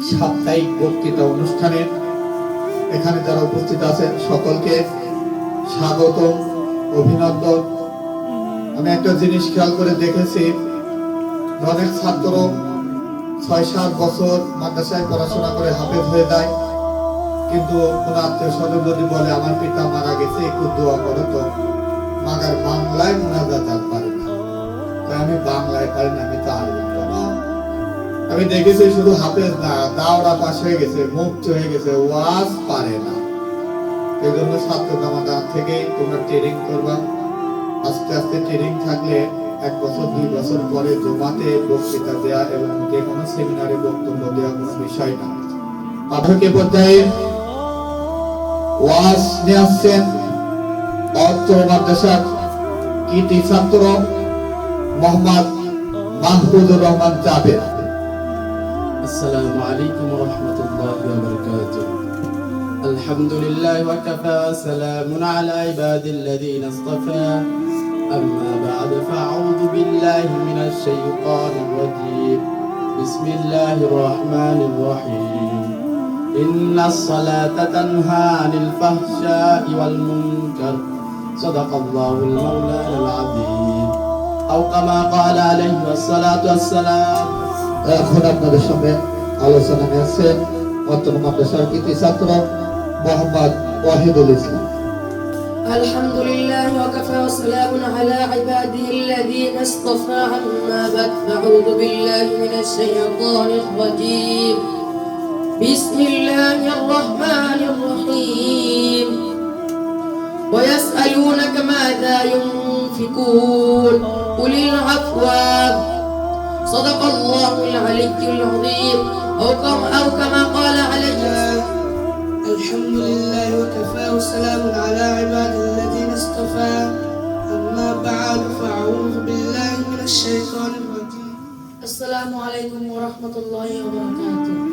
সাপ্তাহিক বক্তৃতা অনুষ্ঠানে এখানে যারা উপস্থিত আছেন সকলকে স্বাগত, অভিনন্দন। আমি একটা জিনিস খেয়াল করে দেখেছি, অনেক ছাত্র ৬-৭ বছর মাদ্রাসায় পড়াশোনা করে হাফেজ হয়ে যায়, কিন্তু কোন আত্মীয় স্বজন যদি বলে আমার পিতা মারা গেছে একটু দোয়া করো তো, মাগার বাংলায় মুনাজাত পারে না। আমি বাংলায় পারি না, আমি তো আরবি। আমি দেখেছি শুধু হাফেজ না, দাওরা পাস হয়ে গেছে, মুক্ত হয়ে গেছে, ওয়াজ পারে না। এই জন্য ছাত্র জামাতা থেকে তোমরা ট্রেনিং করবা। আস্তে আস্তে ট্রেনিং থাকলে 1 বছর 2 বছর পরে জমাতে বক্তৃতা দেয়া এবং যে কোনো সেমিনারে বক্তব্য দেওয়া কোনো বিষয় না। পাঠকে পর্যায়ে ওয়াজ নিয়ে আসছেন অত্র মাদ্রাসার কৃতি ছাত্র মোহাম্মদ মাহফুজুর রহমান জাবেদ। السلام عليكم ورحمة الله وبركاته. الحمد لله وكفى، سلام على عباد الذين اصطفى. أما بعد فأعوذ بالله من الشيطان الرجيم. بسم الله الرحمن الرحيم. إن الصلاة تنهى عن الفحشاء والمنكر. صدق الله المولانا العظيم. أو كما قال عليه الصلاة والسلام. এখন আপনাদের সামনে আলোচনা নিয়ে আসছেন অত্র মাদ্রাসার কৃতি ছাত্র মোহাম্মদ ওয়াহিদুল ইসলাম। الحمد لله وكفى وسلام على عباده الذين اصطفى. عما بعد فأعوذ بالله من الشيطان الرجيم. بسم الله الرحمن الرحيم. ويسألونك ماذا ينفقون قل العفو. صدق الله العلي العظيم. أو كما قال عليه. الحمد لله وكفى وسلام على عباد الذين اصطفى. أما بعد فأعوذ بالله من الشيطان الرجيم. السلام عليكم ورحمة الله وبركاته.